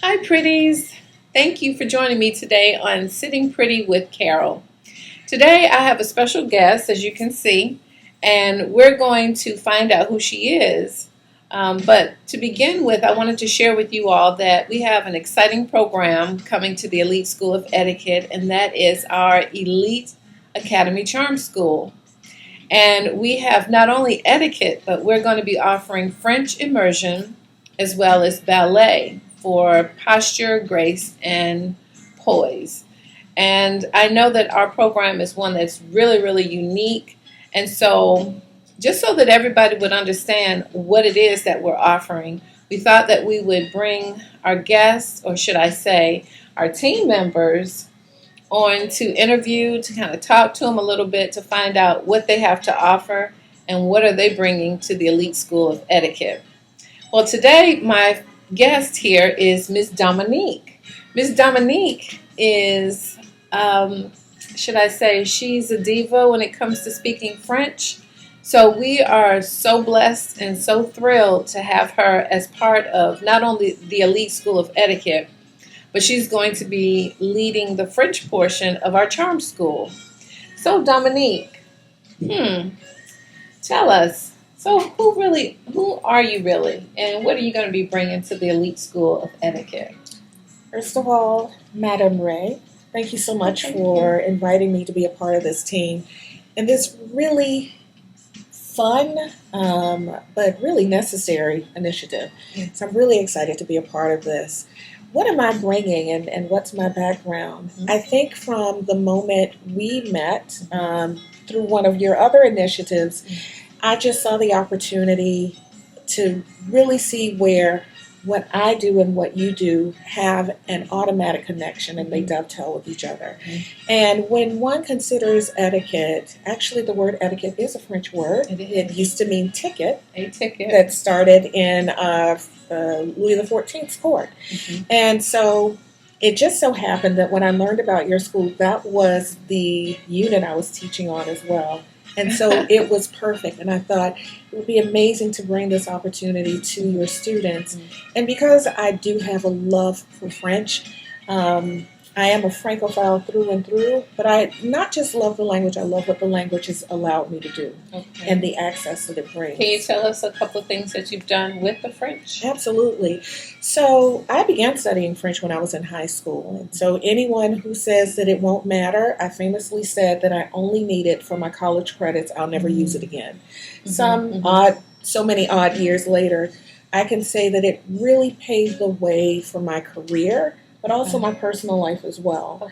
Hi, pretties. Thank you for joining me today on Sitting Pretty with Carol. Today I have a special guest, as you can see, and we're going to find out who she is. But to begin with, I wanted to share with you all that we have an exciting program coming to the Elite School of Etiquette, and that is our Elite Academy Charm School. And we have not only etiquette, but we're going to be offering French immersion as well as ballet for posture, grace, and poise. And I know that our program is one that's really, really unique. And so, just so that everybody would understand what it is that we're offering, we thought that we would bring our guests, or should I say, our team members, on to interview, to kind of talk to them a little bit, to find out what they have to offer and what are they bringing to the Elite School of Etiquette. Well, today my guest here is Miss Dominique. Miss Dominique is, should I say, she's a diva when it comes to speaking French. So we are so blessed and so thrilled to have her as part of not only the Elite School of Etiquette, but she's going to be leading the French portion of our charm school. So Dominique, tell us, so who are you really, and what are you going to be bringing to the Elite School of Etiquette? First of all, Madam Ray, thank you so much for inviting me to be a part of this team and this really fun but really necessary initiative. So I'm really excited to be a part of this. What am I bringing and what's my background? I think from the moment we met through one of your other initiatives, I just saw the opportunity to really see where what I do and what you do have an automatic connection and they dovetail with each other. And when one considers etiquette, actually the word etiquette is a French word. It used to mean ticket. A ticket. That started in Louis XIV's court. And so it just so happened that when I learned about your school, that was the unit I was teaching on as well. And so it was perfect. And I thought it would be amazing to bring this opportunity to your students. And because I do have a love for French, I am a Francophile through and through, but I not just love the language, I love what the language has allowed me to do and the access that it brings. Can you tell us a couple of things that you've done with the French? Absolutely. So I began studying French when I was in high school. And so anyone who says that it won't matter, I famously said that I only need it for my college credits. I'll never use it again. So many odd years later, I can say that it really paved the way for my career, but also my personal life as well.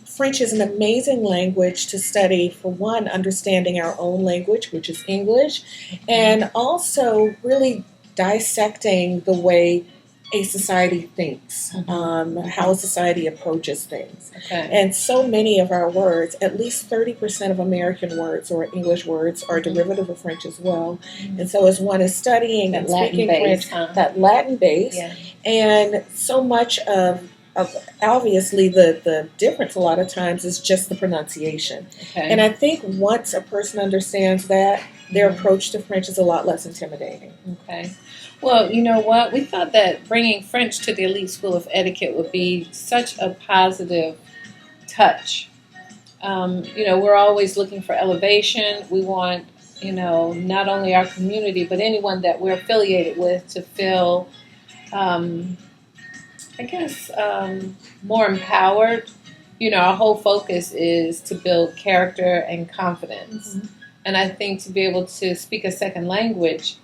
French is an amazing language to study, for one, understanding our own language, which is English, and also really dissecting the way a society thinks, how a society approaches things. And so many of our words, at least 30% of American words or English words are derivative of French as well. And so as one is studying and speaking French, that Latin base, and so much of obviously the difference a lot of times is just the pronunciation. And I think once a person understands that, their approach to French is a lot less intimidating. Well, you know what? We thought that bringing French to the Elite School of Etiquette would be such a positive touch. We're always looking for elevation. We want, not only our community, but anyone that we're affiliated with to feel, more empowered. Our whole focus is to build character and confidence. And I think to be able to speak a second language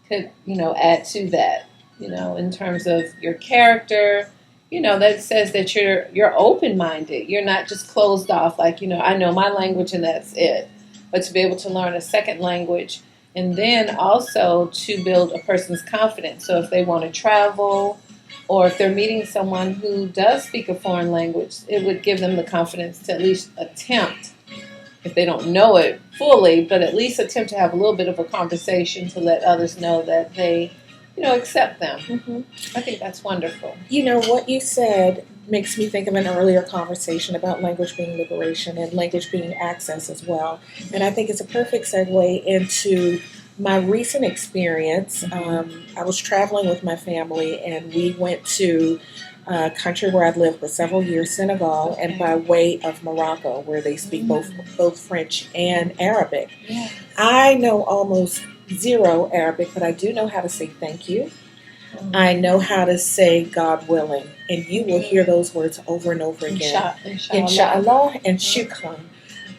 could, add to that, in terms of your character, that says that you're open-minded. You're not just closed off like, I know my language and that's it. But to be able to learn a second language and then also to build a person's confidence. So if they want to travel or if they're meeting someone who does speak a foreign language, it would give them the confidence to at least attempt, if they don't know it fully, but at least attempt to have a little bit of a conversation to let others know that they, accept them. I think that's wonderful. What you said makes me think of an earlier conversation about language being liberation and language being access as well. And I think it's a perfect segue into My recent experience, I was traveling with my family, and we went to a country where I'd lived for several years, Senegal, and by way of Morocco, where they speak both French and Arabic. Yes. I know almost zero Arabic, but I do know how to say thank you. I know how to say God willing, and you will hear those words over and over again. Inshallah and shukran.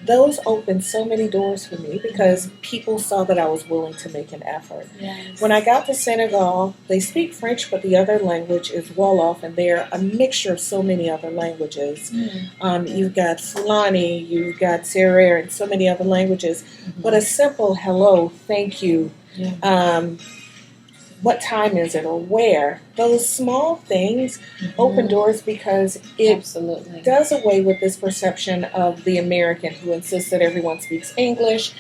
Those opened so many doors for me because people saw that I was willing to make an effort. Yes. When I got to Senegal, they speak French, but the other language is Wolof, and they're a mixture of so many other languages. You've got Fulani, you've got Serer, and so many other languages. But a simple hello, thank you, what time is it, or where, those small things open doors, because it Absolutely. does away with this perception of the American who insists that everyone speaks English.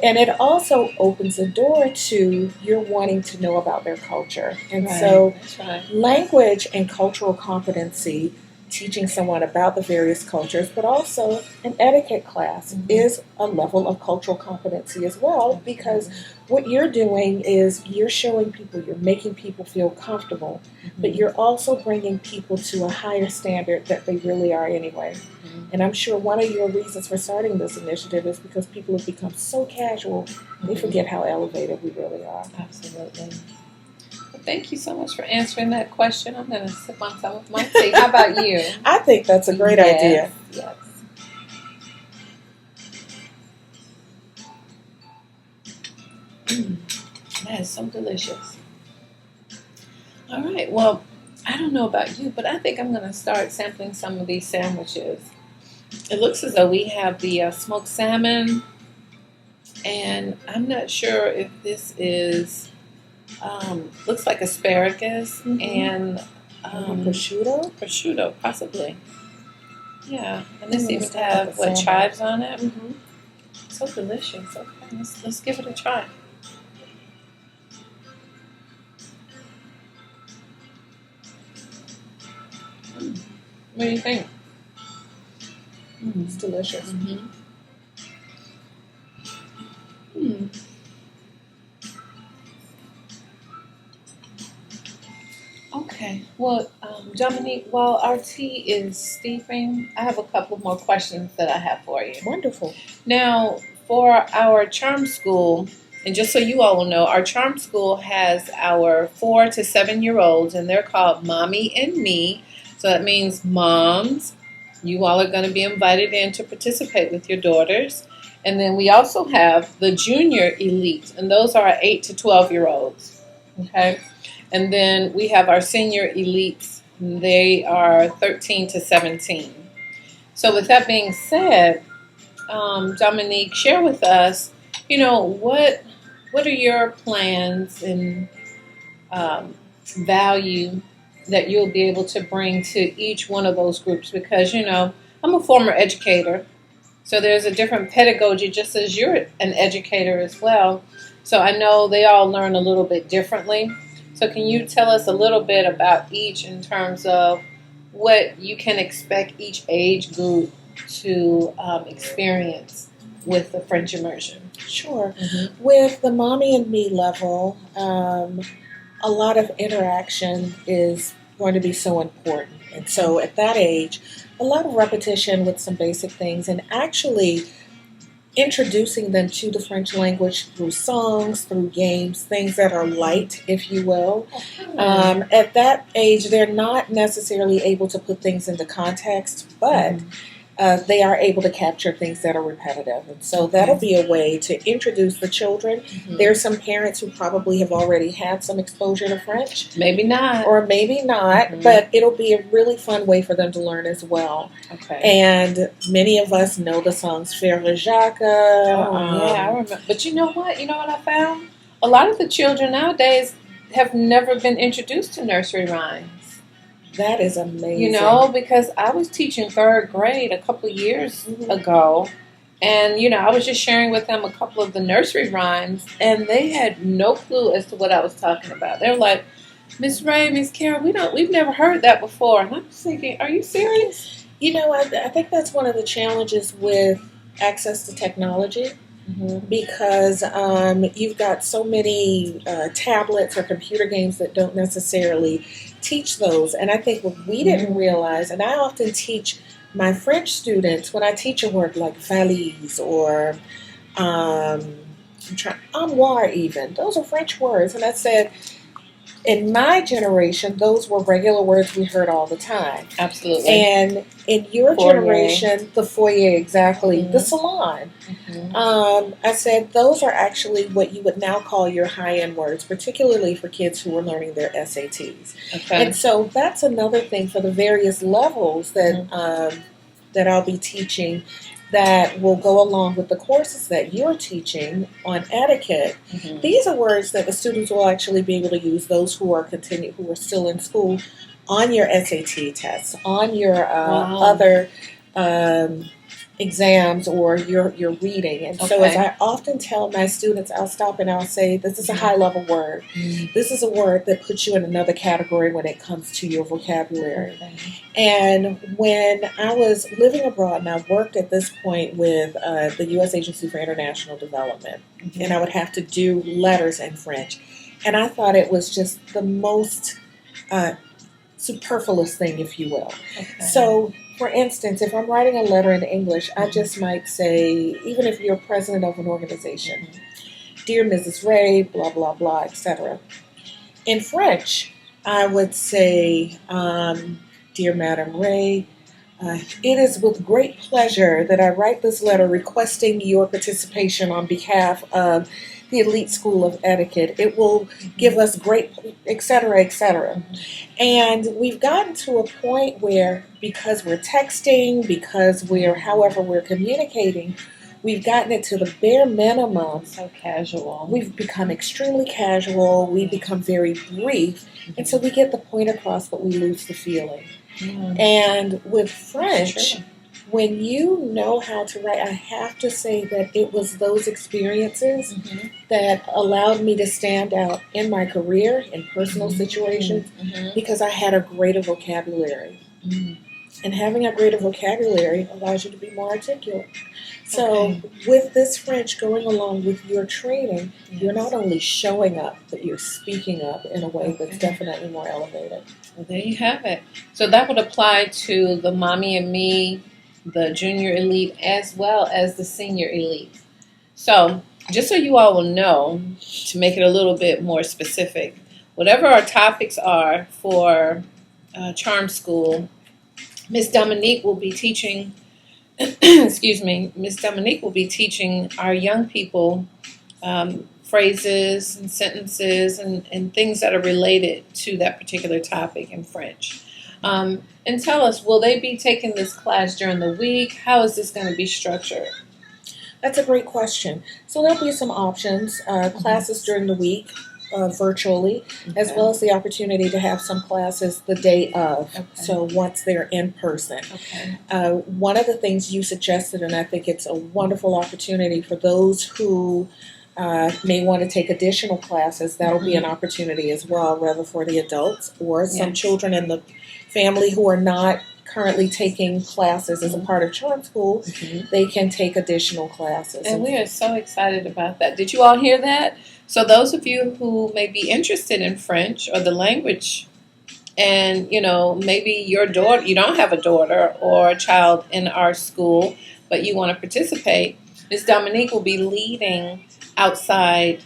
And it also opens a door to you're wanting to know about their culture. And so language and cultural competency, teaching someone about the various cultures, but also an etiquette class is a level of cultural competency as well, because what you're doing is you're showing people, you're making people feel comfortable, but you're also bringing people to a higher standard that they really are anyway. And I'm sure one of your reasons for starting this initiative is because people have become so casual, they forget how elevated we really are. Absolutely. Well, thank you so much for answering that question. I'm going to sip on some of my tea. How about you? I think that's a great idea. Yes. That is so delicious. All right. Well, I don't know about you, but I think I'm going to start sampling some of these sandwiches. It looks as though we have the smoked salmon, and I'm not sure if this is, looks like asparagus and prosciutto? Prosciutto, possibly. Yeah, and this even have chives on it. So delicious. Okay, let's give it a try. What do you think? It's delicious. Okay. Well, Dominique, while our tea is steeping, I have a couple more questions that I have for you. Wonderful. Now, for our charm school, and just so you all know, our charm school has our 4 to 7-year-olds, and they're called Mommy and Me. So that means moms, you all are going to be invited in to participate with your daughters. And then we also have the junior elite, and those are our 8 to 12-year-olds. Okay? And then we have our senior elites, and they are 13 to 17. So with that being said, Dominique, share with us, what are your plans and value that you'll be able to bring to each one of those groups? Because, I'm a former educator, so there's a different pedagogy, just as you're an educator as well. So I know they all learn a little bit differently. So can you tell us a little bit about each in terms of what you can expect each age group to experience with the French immersion? Sure. With the Mommy and Me level, a lot of interaction is going to be so important. And so at that age, a lot of repetition with some basic things, and actually introducing them to the French language through songs, through games, things that are light, if you will. At that age, they're not necessarily able to put things into context, but they are able to capture things that are repetitive. And so that'll be a way to introduce the children. There's some parents who probably have already had some exposure to French. Maybe not. Or maybe not, but it'll be a really fun way for them to learn as well. Okay. And many of us know the songs Frère Jacques. Yeah, I remember. But you know what? You know what I found? A lot of the children nowadays have never been introduced to nursery rhymes. That is amazing. Because I was teaching 3rd grade a couple of years ago, and, I was just sharing with them a couple of the nursery rhymes, and they had no clue as to what I was talking about. They were like, Miss Ray, Miss Carol, we've never heard that before. And I'm thinking, are you serious? I think that's one of the challenges with access to technology. because you've got so many tablets or computer games that don't necessarily teach those. And I think what we didn't realize, and I often teach my French students when I teach a word like valise or armoire even, those are French words. And I said, in my generation, those were regular words we heard all the time. Absolutely. And in your Foyer. generation, the foyer, exactly, the salon. I said those are actually what you would now call your high-end words, particularly for kids who are learning their SATs. Okay. And so that's another thing for the various levels that that I'll be teaching that will go along with the courses that you're teaching on etiquette. These are words that the students will actually be able to use, those who are still in school, on your SAT tests, on your other exams or your reading. And so as I often tell my students, I'll stop and I'll say, this is a high level word. This is a word that puts you in another category when it comes to your vocabulary. And when I was living abroad, and I worked at this point with the U.S. Agency for International Development, and I would have to do letters in French. And I thought it was just the most superfluous thing, if you will. So, for instance, if I'm writing a letter in English, I just might say, even if you're president of an organization, Dear Mrs. Ray, blah, blah, blah, etc. In French, I would say, Dear Madame Ray, it is with great pleasure that I write this letter requesting your participation on behalf of the Elite School of Etiquette. It will give us great, etc., etc. And we've gotten to a point where, because we're texting, because however we're communicating, we've gotten it to the bare minimum. So casual. We've become extremely casual. We become very brief. And so we get the point across, but we lose the feeling. And with French, when you know how to write, I have to say that it was those experiences that allowed me to stand out in my career, in personal situations, because I had a greater vocabulary. And having a greater vocabulary allows you to be more articulate. So with this French going along with your training, you're not only showing up, but you're speaking up in a way that's definitely more elevated. Well, there you have it. So that would apply to the Mommy and Me, the Junior Elite, as well as the Senior Elite. So just so you all will know, to make it a little bit more specific, whatever our topics are for Charm School, Miss Dominique will be teaching, Miss Dominique will be teaching our young people phrases and sentences and things that are related to that particular topic in French. And tell us, will they be taking this class during the week? How is this going to be structured? That's a great question. So there'll be some options, classes during the week, virtually, as well as the opportunity to have some classes the day of, so once they're in person. One of the things you suggested, and I think it's a wonderful opportunity for those who may want to take additional classes, that'll be an opportunity as well, whether for the adults or some children in the family who are not currently taking classes as a part of Charm School, they can take additional classes. And we are so excited about that. Did you all hear that? So those of you who may be interested in French or the language, and maybe your daughter, you don't have a daughter or a child in our school, but you want to participate, Ms. Dominique will be leading outside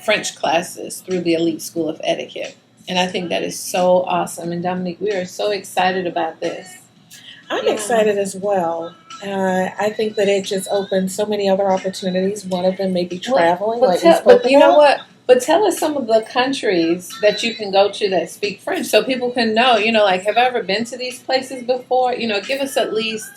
French classes through the Elite School of Etiquette. And I think that is so awesome. And Dominique, we are so excited about this. I'm excited as well. I think that it just opens so many other opportunities. One of them may be traveling, but you know what? But tell us some of the countries that you can go to that speak French, so people can know. Like, have I ever been to these places before? Give us at least,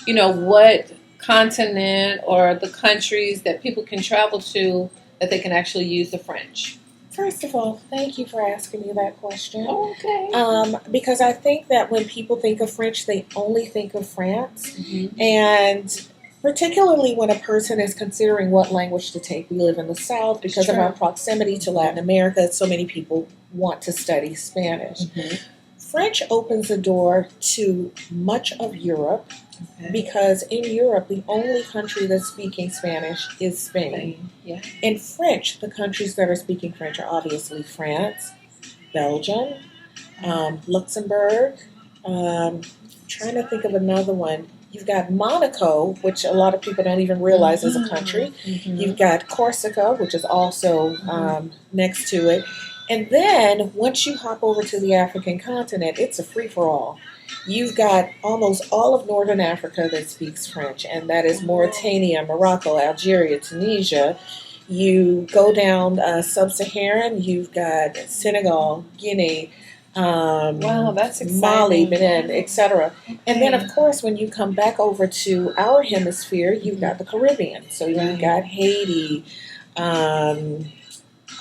what continent or the countries that people can travel to that they can actually use the French. First of all, thank you for asking me that question. Oh, okay. Because I think that when people think of French, they only think of France. And particularly when a person is considering what language to take. We live in the South because of our proximity to Latin America. So many people want to study Spanish. French opens the door to much of Europe, Okay. because in Europe, the only country that's speaking Spanish is Spain. Yeah. In French, the countries that are speaking French are obviously France, Belgium, Luxembourg. Trying to think of another one. You've got Monaco, which a lot of people don't even realize is a country. You've got Corsica, which is also next to it. And then once you hop over to the African continent, it's a free for all. You've got almost all of Northern Africa that speaks French, and that is Mauritania, Morocco, Algeria, Tunisia. You go down sub-Saharan, you've got Senegal, Guinea, Wow, that's Mali, exciting. Benin, etc. And then, of Okay. course, when you come back over to our hemisphere, you've got the Caribbean. So you've Right. got Haiti.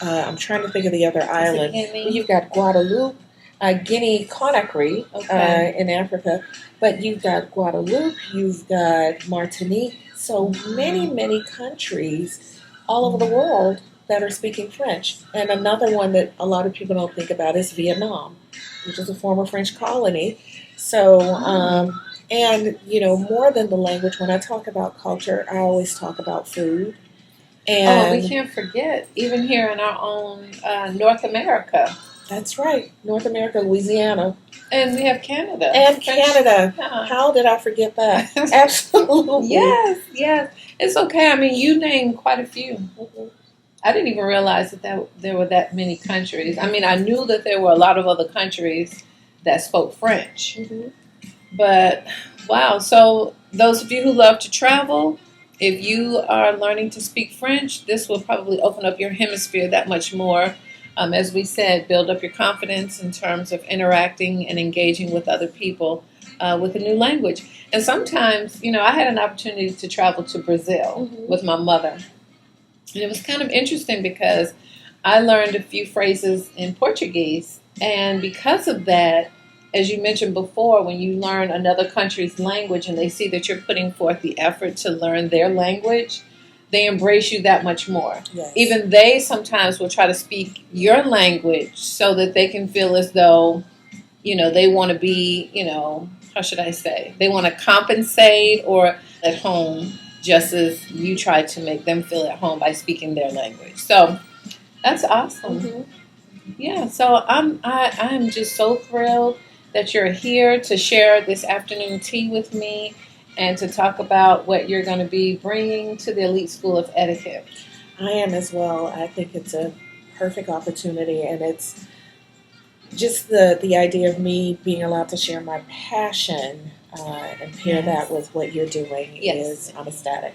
I'm trying to think of the other island. Guinea? You've got Guadeloupe, Guinea Conakry Okay. in Africa. But you've got Guadeloupe, you've got Martinique. So many countries all over the world that are speaking French. And another one that a lot of people don't think about is Vietnam, which is a former French colony. So, and you know, more than the language, when I talk about culture, I always talk about food. Oh, we And can't forget, even here in our own North America. that's right, North America, Louisiana, And we have Canada. and French- Canada. Yeah. How did I forget that? Absolutely. Yes, yes. It's okay. I mean, you named quite a few. Mhm. I didn't even realize that there were that many countries. I mean, I knew that there were a lot of other countries that spoke French. Mhm. But wow, so those of you who love to travel, if you are learning to speak French, this will probably open up your hemisphere that much more. As we said, build up your confidence in terms of interacting and engaging with other people with a new language. And sometimes, you know, I had an opportunity to travel to Brazil Mhm. with my mother. And it was kind of interesting because I learned a few phrases in Portuguese. And because of that, as you mentioned before, when you learn another country's language and they see that you're putting forth the effort to learn their language, they embrace you that much more. Yes. Even they sometimes will try to speak your language so that they can feel as though, you know, they want to be, you know, how should I say? They want to compensate or at home just as you try to make them feel at home by speaking their language. So that's awesome. Mhm. Yeah, so I'm just so thrilled that you're here to share this afternoon tea with me and to talk about what you're going to be bringing to the Elite School of Etiquette. I am as well. I think it's a perfect opportunity, and it's just the idea of me being allowed to share my passion and pair Yes. that with what you're doing Yes. is I'm ecstatic.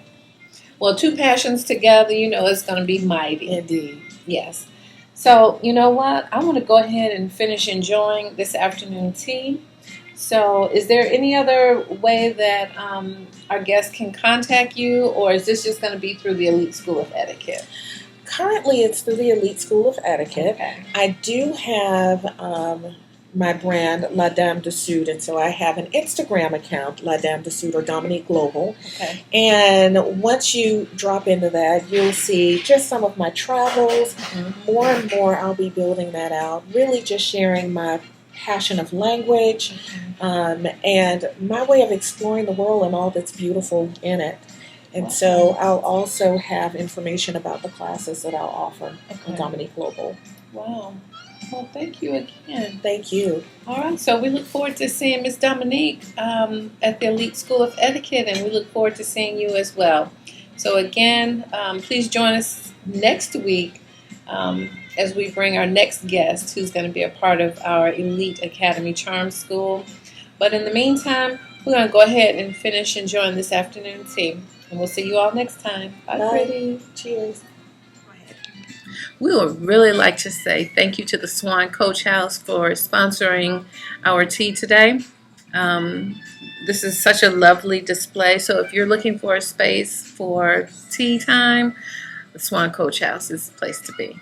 Well, two passions together, you know, it's going to be mighty. Indeed. Yes. So, you know what? I want to go ahead and finish enjoying this afternoon tea. So, is there any other way that our guests can contact you, or is this just going to be through the Elite School of Etiquette? Currently, it's through the Elite School of Etiquette. Okay. I do have my brand, La Dame de Sud, and so I have an Instagram account, La Dame de Sud or Dominique Global. Okay. And once you drop into that, you'll see just some of my travels. More and more, I'll be building that out, really just sharing my passion of language and my way of exploring the world and all that's beautiful in it. And so I'll also have information about the classes that I'll offer on Dominique Global. Wow. Well, thank you again. Thank you. All right, so we look forward to seeing Miss Dominique at the Elite School of Etiquette, and we look forward to seeing you as well. So again, please join us next week as we bring our next guest, who's going to be a part of our Elite Academy Charm School. But in the meantime, we're going to go ahead and finish enjoying this afternoon tea, and we'll see you all next time. Bye, Bye. pretty. Cheers. We would really like to say thank you to the Swan Coach House for sponsoring our tea today. This is such a lovely display. So if you're looking for a space for tea time, the Swan Coach House is the place to be.